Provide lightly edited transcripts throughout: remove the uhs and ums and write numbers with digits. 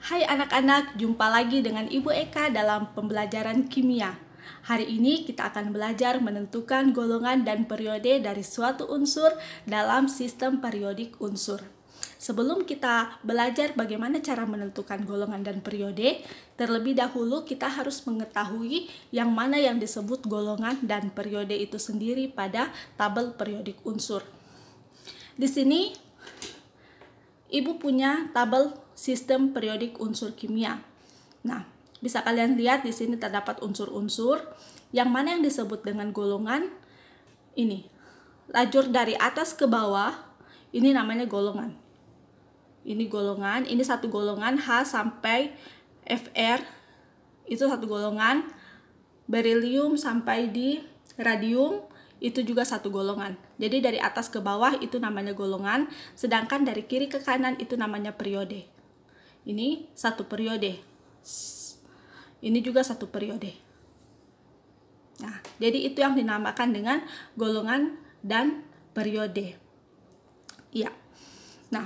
Hai anak-anak, jumpa lagi dengan Ibu Eka dalam pembelajaran kimia. Hari ini kita akan belajar menentukan golongan dan periode dari suatu unsur dalam sistem periodik unsur. Sebelum kita belajar bagaimana cara menentukan golongan dan periode, terlebih dahulu kita harus mengetahui yang mana yang disebut golongan dan periode itu sendiri pada tabel periodik unsur. Di sini Ibu punya tabel sistem periodik unsur kimia. Nah, bisa kalian lihat di sini terdapat unsur-unsur yang mana yang disebut dengan golongan. Ini, lajur dari atas ke bawah, ini namanya golongan. Ini golongan, ini satu golongan H sampai Fr, itu satu golongan. Berilium sampai di radium, itu juga satu golongan. Jadi dari atas ke bawah itu namanya golongan, sedangkan dari kiri ke kanan itu namanya periode. Ini satu periode. Ini juga satu periode. Nah, jadi itu yang dinamakan dengan golongan dan periode. Iya. Nah,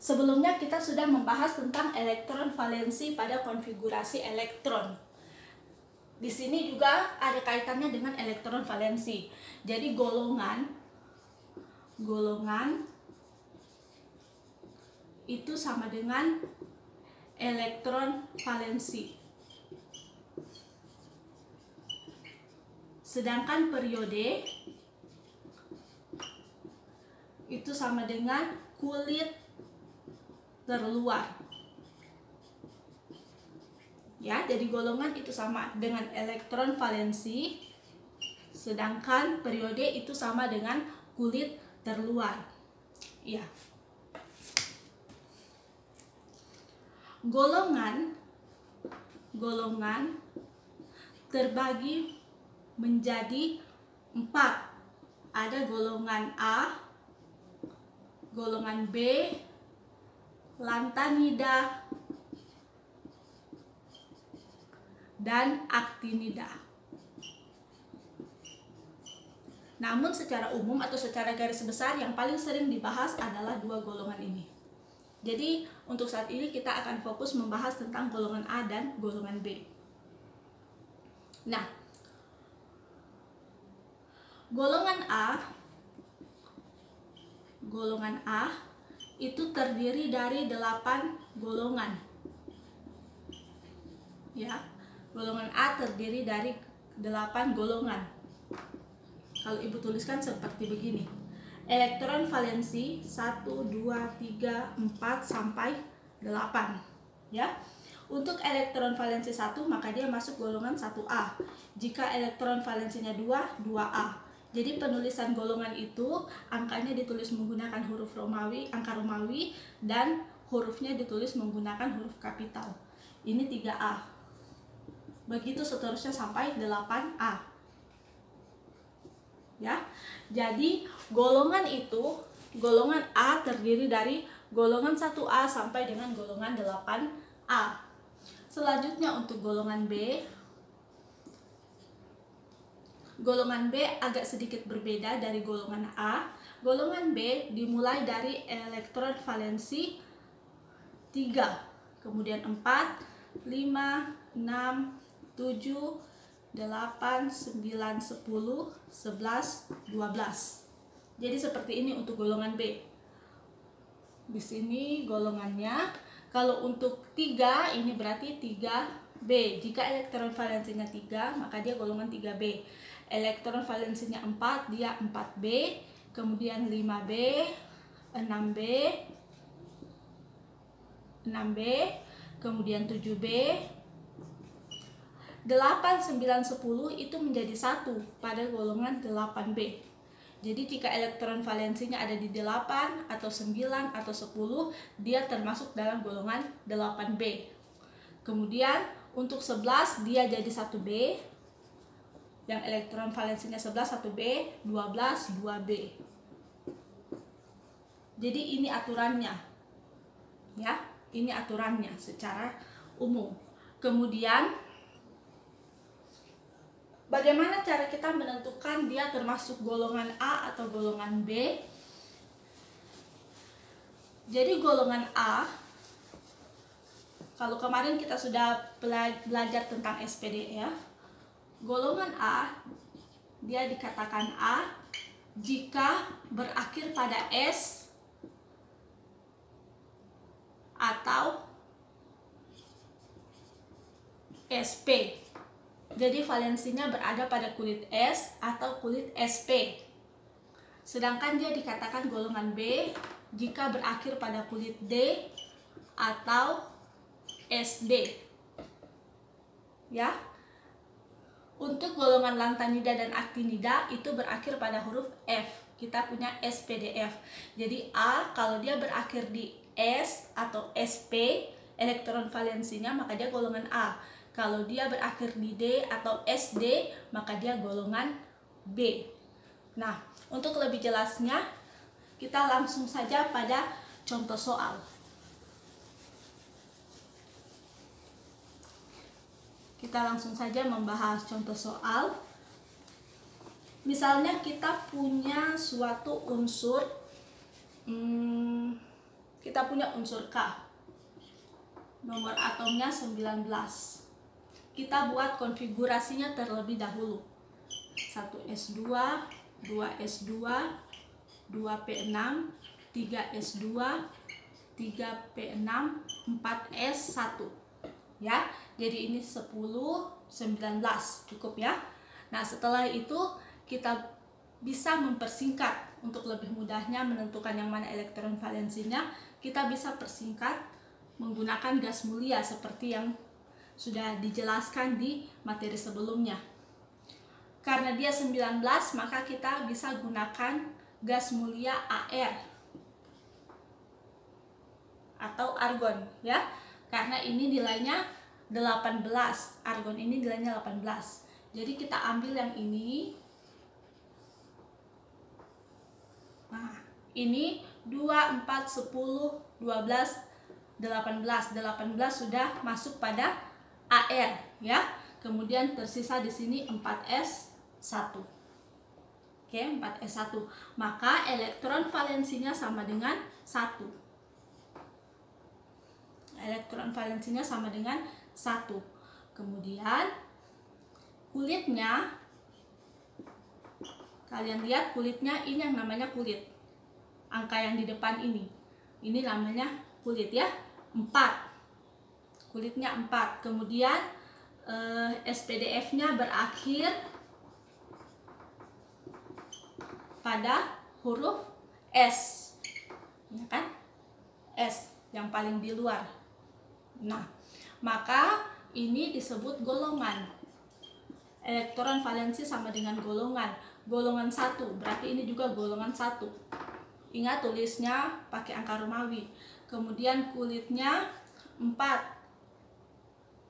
sebelumnya kita sudah membahas tentang elektron valensi pada konfigurasi elektron. Di sini juga ada kaitannya dengan elektron valensi. Jadi golongan itu sama dengan elektron valensi. Sedangkan periode itu sama dengan kulit terluar. Ya, jadi golongan itu sama dengan elektron valensi, sedangkan periode itu sama dengan kulit terluar. Ya. Golongan terbagi menjadi 4. Ada golongan A, golongan B, lantanida, dan aktinida. Namun secara umum atau secara garis besar yang paling sering dibahas adalah dua golongan ini. Jadi untuk saat ini kita akan fokus membahas tentang golongan A dan golongan B. Nah, golongan A itu terdiri dari 8 golongan. Ya. Golongan A terdiri dari 8 golongan. Kalau Ibu tuliskan seperti begini. Elektron valensi 1, 2, 3, 4 sampai 8. Ya. Untuk elektron valensi 1 maka dia masuk golongan 1A. Jika elektron valensinya 2, 2A. Jadi penulisan golongan itu angkanya ditulis menggunakan huruf Romawi, angka Romawi, dan hurufnya ditulis menggunakan huruf kapital. Ini 3A. Begitu seterusnya sampai 8A. Ya. Jadi golongan A terdiri dari golongan 1A sampai dengan golongan 8A. Selanjutnya untuk golongan B. Golongan B agak sedikit berbeda dari golongan A. Golongan B dimulai dari elektron valensi 3, kemudian 4, 5, 6, 7, 8, 9, 10, 11, 12. Jadi seperti ini untuk golongan B. Di sini golongannya. Kalau untuk 3 ini berarti 3B. Jika elektron valensinya 3 maka dia golongan 3B. Elektron valensinya 4 dia 4B. Kemudian 5B, 6B, 6B, kemudian 7B, 8, 9, 10 itu menjadi 1 pada golongan 8B. Jadi jika elektron valensinya ada di 8 atau 9 atau 10, dia termasuk dalam golongan 8B. Kemudian untuk 11 dia jadi 1B. Yang elektron valensinya 11 1B, 12 2B. Jadi ini aturannya. Ya, ini aturannya secara umum. Kemudian bagaimana cara kita menentukan dia termasuk golongan A atau golongan B? Jadi golongan A, kalau kemarin kita sudah belajar tentang SPD ya, golongan A dia dikatakan A jika berakhir pada S atau SP. Jadi valensinya berada pada kulit S atau kulit SP. Sedangkan dia dikatakan golongan B jika berakhir pada kulit D atau SD. Ya. Untuk golongan lantanida dan aktinida itu berakhir pada huruf F. Kita punya SPDF. Jadi A kalau dia berakhir di S atau SP, elektron valensinya maka dia golongan A. Kalau dia berakhir di D atau SD, maka dia golongan B. Nah, untuk lebih jelasnya, kita langsung saja pada contoh soal. Kita langsung saja membahas contoh soal. Misalnya kita punya suatu unsur, kita punya unsur K. Nomor atomnya 19. Kita buat konfigurasinya terlebih dahulu. 1S2, 2S2, 2P6, 3S2, 3P6, 4S1. Ya, jadi ini 10, 19 cukup ya. Nah, setelah itu kita bisa mempersingkat. Untuk lebih mudahnya menentukan yang mana elektron valensinya, kita bisa persingkat menggunakan gas mulia seperti yang sudah dijelaskan di materi sebelumnya. Karena dia 19, maka kita bisa gunakan gas mulia AR atau argon ya. Karena ini nilainya 18, argon ini nilainya 18. Jadi kita ambil yang ini. Nah, ini 2, 4, 10, 12, 18. 18 sudah masuk pada AR ya. Kemudian tersisa di sini 4S1. Oke, 4S1. Maka elektron valensinya sama dengan 1. Elektron valensinya sama dengan 1. Kemudian kulitnya, kalian lihat kulitnya ini yang namanya kulit. Angka yang di depan ini namanya kulit ya, 4. Kulitnya 4. Kemudian SPDF-nya berakhir pada huruf S. Ya kan? S yang paling di luar. Nah, maka ini disebut golongan. Elektron valensi sama dengan golongan. Golongan 1, berarti ini juga golongan 1. Ingat tulisnya pakai angka Romawi. Kemudian kulitnya 4.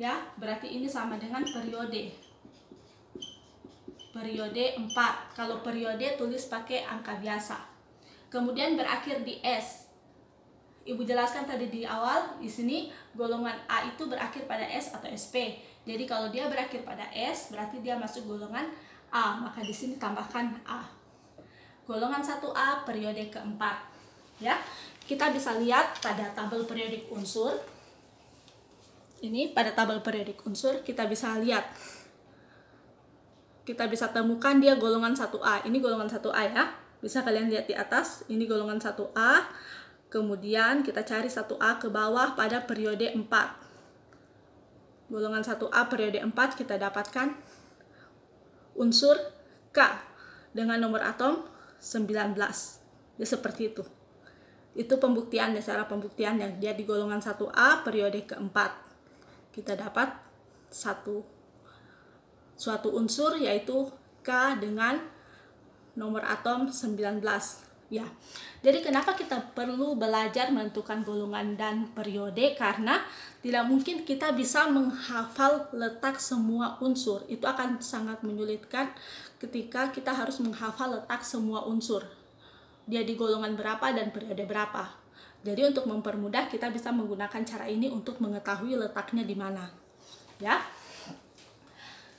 Ya, berarti ini sama dengan periode. Periode 4. Kalau periode tulis pakai angka biasa. Kemudian berakhir di S. Ibu jelaskan tadi di awal, di sini golongan A itu berakhir pada S atau SP. Jadi kalau dia berakhir pada S, berarti dia masuk golongan A. Maka di sini tambahkan A. Golongan 1A periode keempat. Ya, kita bisa lihat pada tabel periodik unsur. Ini pada tabel periodik unsur kita bisa lihat. Kita bisa temukan dia golongan 1A. Ini golongan 1A ya. Bisa kalian lihat di atas, ini golongan 1A. Kemudian kita cari 1A ke bawah pada periode 4. Golongan 1A periode 4 kita dapatkan unsur K dengan nomor atom 19. Ya seperti itu. Itu pembuktiannya, cara pembuktiannya. Dia di golongan 1A periode keempat. Kita dapat suatu unsur yaitu K dengan nomor atom 19 ya. Jadi kenapa kita perlu belajar menentukan golongan dan periode? Karena tidak mungkin kita bisa menghafal letak semua unsur. Itu akan sangat menyulitkan ketika kita harus menghafal letak semua unsur. Dia di golongan berapa dan periode berapa. Jadi untuk mempermudah kita bisa menggunakan cara ini untuk mengetahui letaknya di mana. Ya.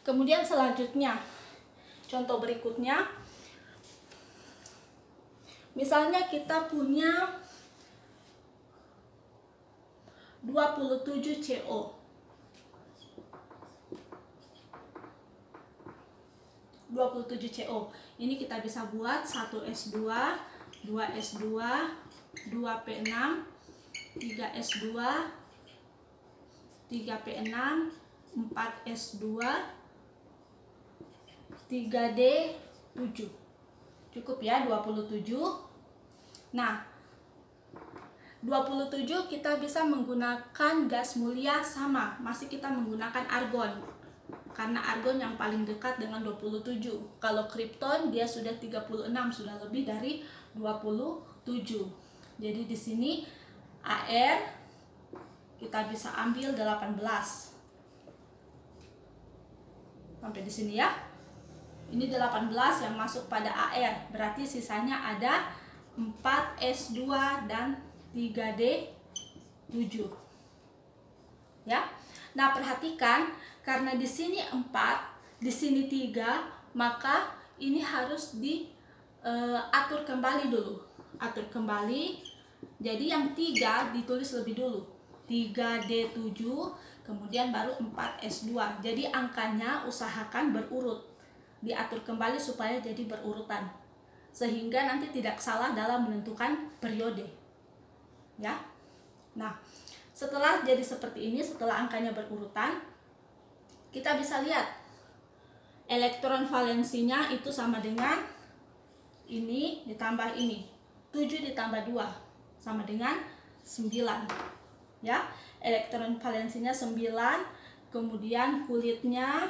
Kemudian selanjutnya, contoh berikutnya. Misalnya kita punya 27 CO. 27 CO. Ini kita bisa buat 1S2, 2S2, 2P6, 3S2, 3P6, 4S2, 3D7. Cukup ya 27. Nah, 27 kita bisa menggunakan gas mulia sama, masih kita menggunakan argon. Karena argon yang paling dekat dengan 27. Kalau kripton dia sudah 36, sudah lebih dari 27. Jadi di sini AR kita bisa ambil 18. Sampai di sini ya. Ini 18 yang masuk pada AR. Berarti sisanya ada 4S2 dan 3D7. Ya. Nah, perhatikan karena di sini 4, di sini 3, maka ini harus diatur kembali dulu. Atur kembali. Jadi yang 3 ditulis lebih dulu. 3D7, kemudian baru 4S2. Jadi angkanya usahakan berurut. Diatur kembali supaya jadi berurutan. Sehingga nanti tidak salah dalam menentukan periode. Ya. Nah, setelah jadi seperti ini, setelah angkanya berurutan, kita bisa lihat elektron valensinya itu sama dengan ini ditambah ini. 7 ditambah 2 sama dengan 9. Ya, elektron valensinya 9, kemudian kulitnya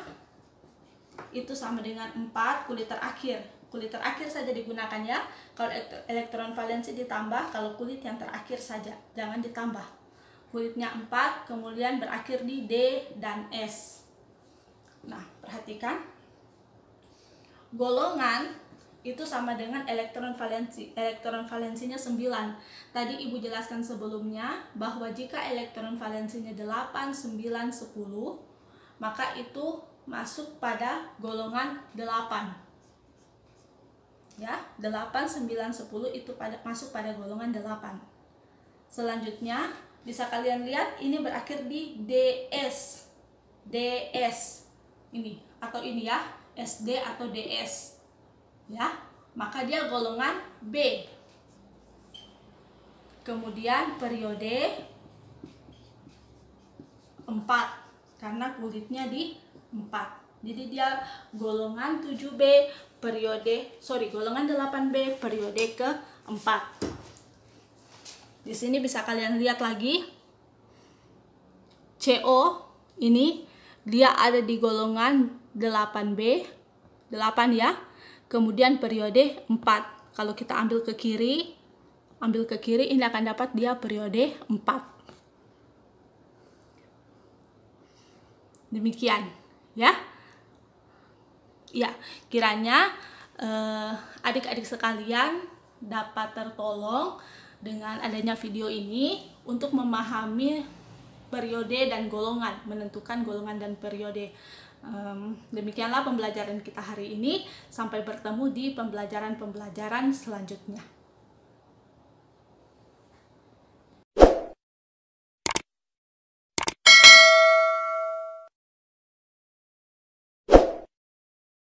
itu sama dengan 4, kulit terakhir. Kulit terakhir saja digunakan ya. Kalau elektron valensi ditambah, kalau kulit yang terakhir saja, jangan ditambah. Kulitnya 4, kemudian berakhir di D dan S. Nah, perhatikan. Golongan itu sama dengan elektron valensi. Elektron valensinya 9. Tadi Ibu jelaskan sebelumnya bahwa jika elektron valensinya 8, 9, 10, maka itu masuk pada golongan 8. Ya, 8, 9, 10 itu masuk pada golongan 8. Selanjutnya, bisa kalian lihat ini berakhir di DS. DS. Ini atau ini ya, SD atau DS. Ya, maka dia golongan B. Kemudian periode 4 karena kulitnya di 4. Jadi dia golongan 7B golongan 8B periode ke-4. Di sini bisa kalian lihat lagi CO ini dia ada di golongan 8B, 8 ya. Kemudian periode 4. Kalau kita ambil ke kiri ini akan dapat dia periode 4. Demikian ya. Ya, kiranya adik-adik sekalian dapat tertolong dengan adanya video ini untuk memahami periode dan golongan, menentukan golongan dan periode. Demikianlah pembelajaran kita hari ini. Sampai bertemu di pembelajaran selanjutnya.